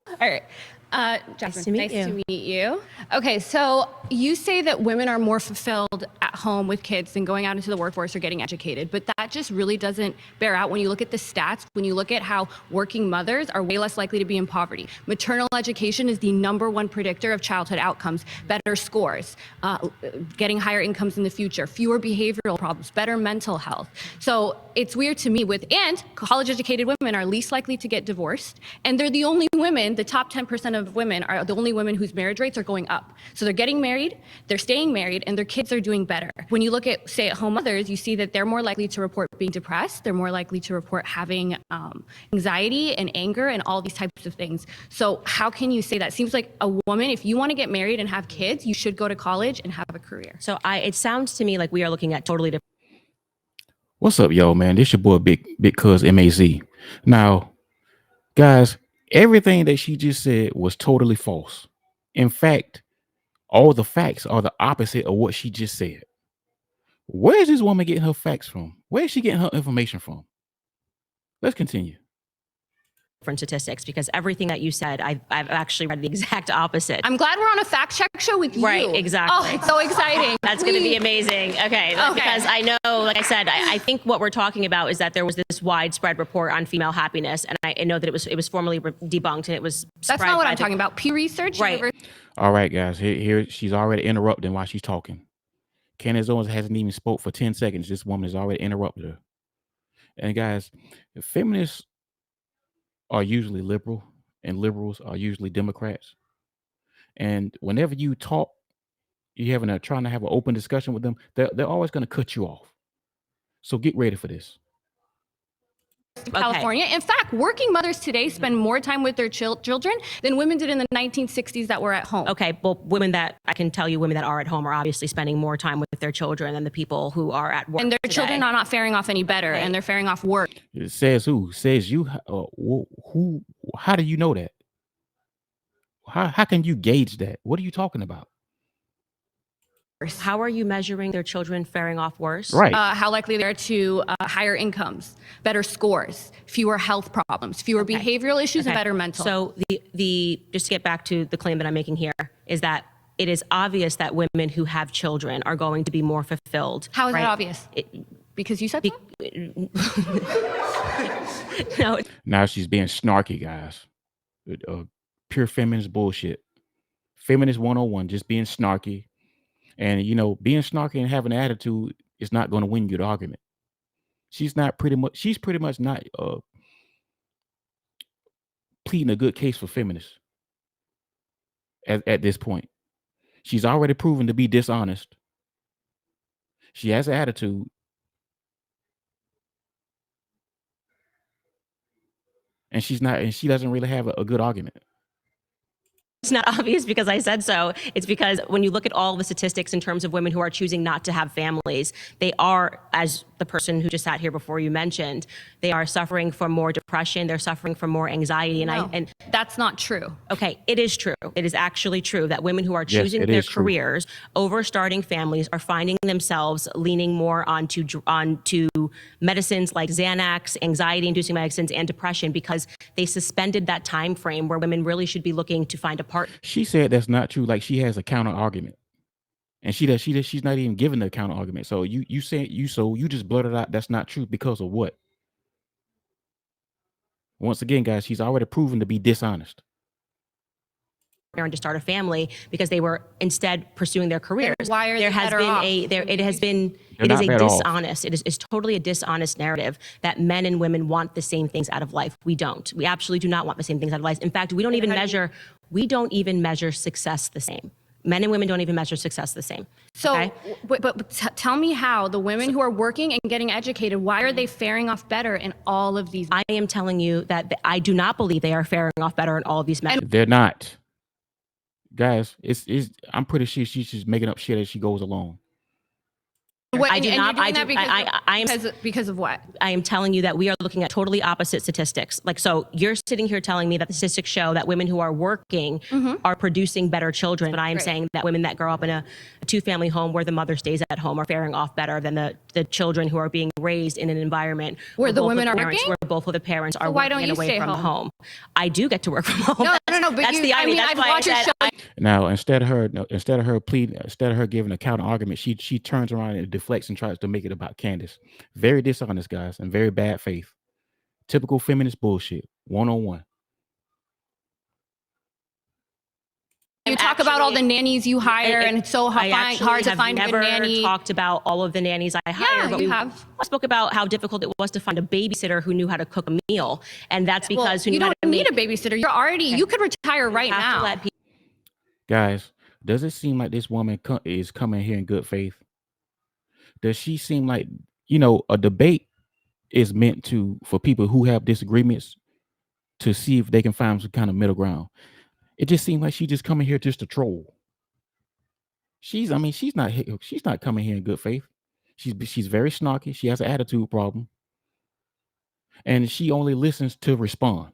All right. Jasmine, nice to meet you. Okay, so you say that women are more fulfilled at home with kids than going out into the workforce or getting educated, but that just really doesn't bear out when you look at the stats, when you look at how working mothers are way less likely to be in poverty. Maternal education is the #1 predictor of childhood outcomes, better scores, getting higher incomes in the future, fewer behavioral problems, better mental health. So it's weird to me and college-educated women are least likely to get divorced, and they're the only women, the top 10% of women are the only women whose marriage rates are going up. So they're getting married, they're staying married, and their kids are doing better. When you look at stay-at-home mothers, you see that they're more likely to report being depressed, they're more likely to report having anxiety and anger and all these types of things. So how can you say that? It seems like a woman, if you want to get married and have kids, you should go to college and have a career. So it sounds to me like we are looking at totally different. What's up, yo, man? This your boy, Big Cuz MAZ. Now, guys, everything that she just said was totally false. In fact, all the facts are the opposite of what she just said. Where is this woman getting her facts from? Where is she getting her information from? Let's continue. Statistics, because everything that you said, I've actually read the exact opposite. I'm glad we're on a fact check show with you. Right, exactly. Oh, it's so exciting. That's going to be amazing. Okay, because I know, like I said, I think what we're talking about is that there was this widespread report on female happiness, and I know that it was formally debunked, and it was. That's not what I'm talking about. Pew Research. Right. All right, guys. Here she's already interrupting while she's talking. Candace Owens hasn't even spoke for 10 seconds. This woman has already interrupted her. And guys, feminists are usually liberal, and liberals are usually Democrats. And whenever you talk, you're trying to have an open discussion with them, they're always going to cut you off. So get ready for this. California. In fact, working mothers today spend more time with their children than women did in the 1960s that were at home. Okay, well, women that are at home are obviously spending more time with their children than the people who are at work. And their children are not faring off any better, and they're faring off worse. It says who? Says you? Who? How do you know that? How can you gauge that? What are you talking about? How are you measuring their children faring off worse? Right. How likely they are to higher incomes, better scores, fewer health problems, fewer behavioral issues, and better mental. So just to get back to the claim that I'm making here is that it is obvious that women who have children are going to be more fulfilled. How is that obvious? Because you said so? No. Now she's being snarky, guys. Pure feminist bullshit. Feminist 101, just being snarky. And, being snarky and having an attitude is not going to win you the argument. She's pretty much not pleading a good case for feminists at this point. She's already proven to be dishonest. She has an attitude. And she doesn't really have a good argument. It's not obvious because I said so. It's because when you look at all the statistics in terms of women who are choosing not to have families, they are, as the person who just sat here before you mentioned, they are suffering from more depression. They're suffering from more anxiety. And that's not true. Okay, it is true. It is actually true that women who are choosing their careers over starting families are finding themselves leaning more onto medicines like Xanax, anxiety-inducing medicines, and depression because they suspended that time frame where women really should be looking to find a partner. She said that's not true. Like she has a counter argument, and she's not even giving the counter argument. So you just blurted out that's not true because of what? Once again, guys, she's already proven to be dishonest. And to start a family because they were instead pursuing their careers. Why are they better off? It is dishonest. It is totally a dishonest narrative that men and women want the same things out of life. We don't. We absolutely do not want the same things out of life. In fact, we don't even measure success the same. Men and women don't even measure success the same. So, okay? but tell me how the women who are working and getting educated, why are they faring off better in all of these? I am telling you that I do not believe they are faring off better in all of these measures. They're not. Guys, I'm pretty sure she's just making up shit as she goes along. I do not. You're doing that because of what? I am telling you that we are looking at totally opposite statistics. Like, so you're sitting here telling me that the statistics show that women who are working are producing better children. But I am saying that women that grow up in a two-family home where the mother stays at home are faring off better than the children who are being raised in an environment where the women are working, working, where both of the parents are why don't working you away stay from home? I do get to work from home. No. But that's the irony. That's why I said. Now, instead of her giving a counter argument, she turns around and deflects and tries to make it about Candace. Very dishonest, guys, and very bad faith. Typical feminist bullshit. 101. You talk about all the nannies you hire, and it's so hard to find a good nanny. I never talked about all of the nannies I hire, but I spoke about how difficult it was to find a babysitter who knew how to cook a meal, and that's because you don't need a babysitter. You could retire right now. Guys, does it seem like this woman is coming here in good faith? Does she seem like, a debate is meant for people who have disagreements to see if they can find some kind of middle ground? It just seems like she's just coming here just to troll. She's not coming here in good faith. She's very snarky. She has an attitude problem. And she only listens to respond.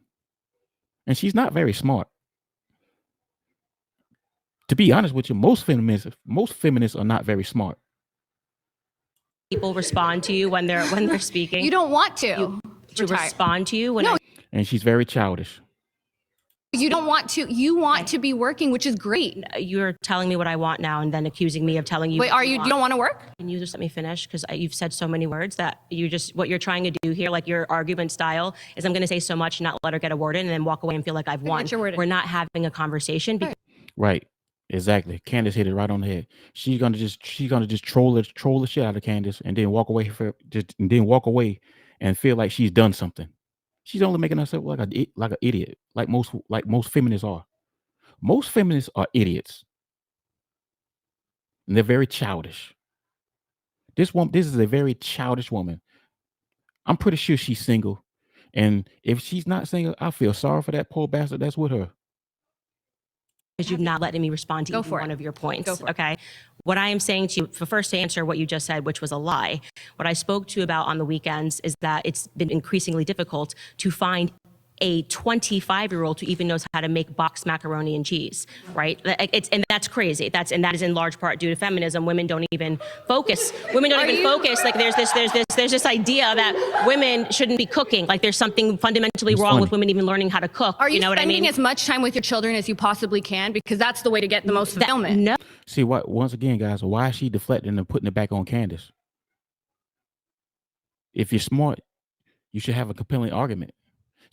And she's not very smart. To be honest with you, most feminists are not very smart. People respond to you when they're speaking. You don't want to respond to you when and she's very childish. You don't want to. You want to be working, which is great. You're telling me what I want now, and then accusing me of telling you. Wait, you don't want to work? Can you just let me finish? Because you've said so many words that what you're trying to do here, like your argument style, is I'm going to say so much and not let her get a word in, and then walk away and feel like I've won. We're not having a conversation. Right. Exactly. Candace hit it right on the head. She's gonna just troll the shit out of Candace, and then walk away and feel like she's done something. She's only making herself like an idiot, like most feminists are. Most feminists are idiots, and they're very childish. This is a very childish woman. I'm pretty sure she's single, and if she's not single, I feel sorry for that poor bastard that's with her. Because you've not letting me respond to one of your points. Okay. What I am saying to you, first to answer what you just said, which was a lie, what I spoke to you about on the weekends is that it's been increasingly difficult to find a 25-year-old who even knows how to make boxed macaroni and cheese, right? And that's crazy. That is in large part due to feminism. Women don't even focus. Like there's this idea that women shouldn't be cooking. Like there's something fundamentally wrong with women even learning how to cook. Are you know what I mean? Spending as much time with your children as you possibly can, because that's the way to get the most fulfillment. No. See what? Once again, guys, why is she deflecting and putting it back on Candace? If you're smart, you should have a compelling argument.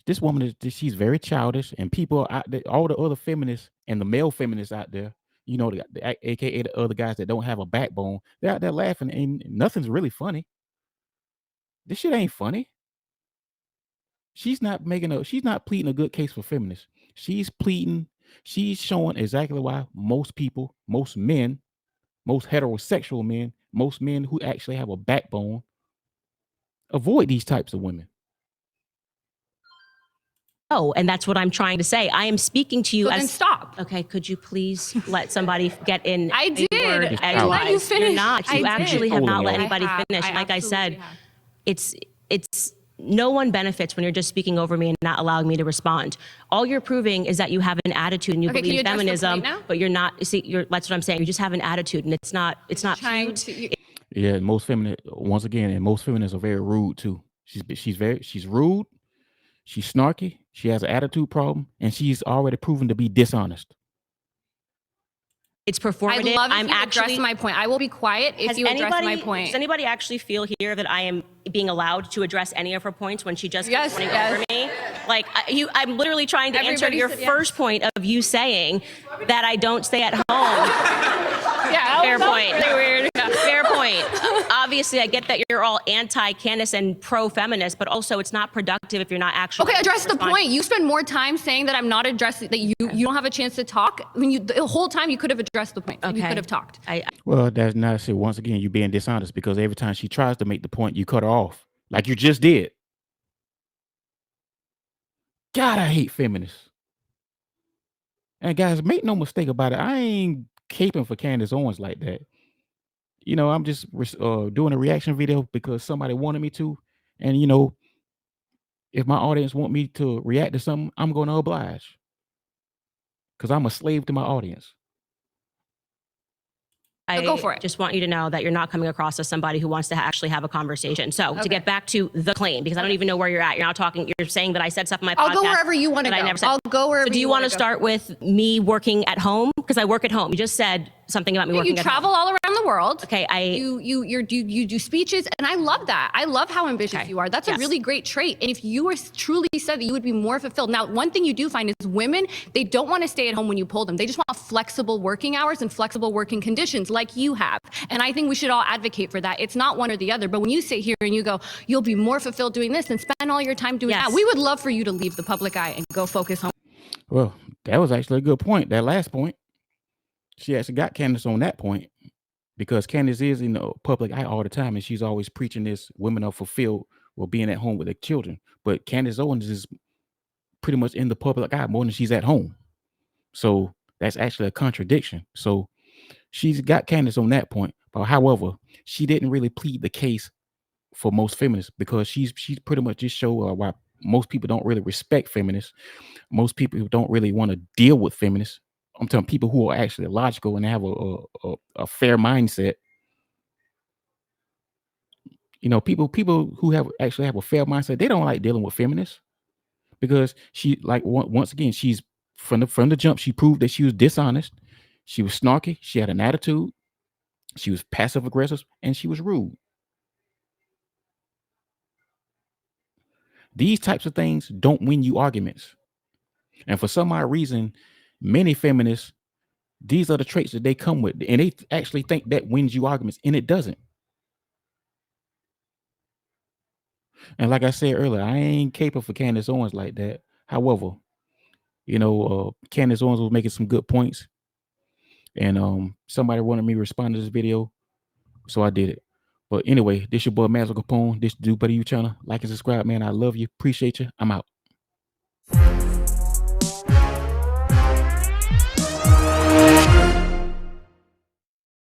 This woman she's very childish, and people out there, all the other feminists and the male feminists out there, AKA the other guys that don't have a backbone, they're out there laughing, and nothing's really funny. This shit ain't funny. She's not pleading a good case for feminists. She's showing exactly why most people, most men, most heterosexual men, most men who actually have a backbone avoid these types of women. Oh, and that's what I'm trying to say. I am speaking to you as... Then stop. Okay, could you please let somebody get in? I did. I let you finish. You're not. You actually have not let anybody finish. Like I said, it's no one benefits when you're just speaking over me and not allowing me to respond. All you're proving is that you have an attitude and you believe in feminism, but you're not. See, that's what I'm saying. You just have an attitude, and it's not cute. Yeah, most feminists, once again, and most feminists are very rude too. She's rude. She's snarky. She has an attitude problem, and she's already proven to be dishonest. It's performative. I'm addressing my point. I will be quiet if you address my point. Does anybody actually feel here that I am being allowed to address any of her points when she just keeps running over me? Like I'm literally trying to answer your first point of you saying that I don't stay at home. Yeah, fair point. Really weird. Yeah. Fair point. Obviously, I get that you're all anti-Candace and pro-feminist, but also it's not productive if you're not actually. Okay, address the point. You spend more time saying that I'm not addressing, that you don't have a chance to talk. I mean, the whole time you could have addressed the point. Okay. You could have talked. Well, that's not it. Once again, you're being dishonest, because every time she tries to make the point, you cut her off, like you just did. God, I hate feminists. And guys, make no mistake about it. I ain't caping for Candace Owens like that. I'm just doing a reaction video because somebody wanted me to, and if my audience want me to react to something, I'm going to oblige because I'm a slave to my audience. Go for it. Just want you to know that you're not coming across as somebody who wants to actually have a conversation. So to get back to the claim, because I don't even know where you're at. You're not talking, you're saying that I said stuff in my podcast. I'll go wherever you want to go. I'll go wherever. So do you want to start with me working at home? Because I work at home. You just said something about me working at home. You travel all around the world. Okay, you do speeches, and I love that. I love how ambitious you are. That's a really great trait. And if you were truly said that, you would be more fulfilled. Now, one thing you do find is women, they don't want to stay at home when you pull them. They just want flexible working hours and flexible working conditions like you have. And I think we should all advocate for that. It's not one or the other. But when you sit here and you go, you'll be more fulfilled doing this and spend all your time doing that, we would love for you to leave the public eye and go focus home. Well, that was actually a good point. That last point. She actually got Candace on that point because Candace is in the public eye all the time, and she's always preaching this: women are fulfilled while being at home with their children. But Candace Owens is pretty much in the public eye more than she's at home. So that's actually a contradiction. So she's got Candace on that point. But however, she didn't really plead the case for most feminists because she's pretty much just show why most people don't really respect feminists. Most people who don't really want to deal with feminists. I'm talking people who are actually logical and have a fair mindset. People who actually have a fair mindset, they don't like dealing with feminists because she, like, once again, she's from the jump, she proved that she was dishonest. She was snarky. She had an attitude. She was passive aggressive, and she was rude. These types of things don't win you arguments. And for some odd reason, many feminists, these are the traits that they come with, and they actually think that wins you arguments, and it doesn't. And like I said earlier, I ain't capable for Candace Owens like that. However, Candace Owens was making some good points, and somebody wanted me to respond to this video, so I did it. But anyway, this your boy Mazel Capone. This Do Better You channel. Like and subscribe, man. I love you. Appreciate you. I'm out.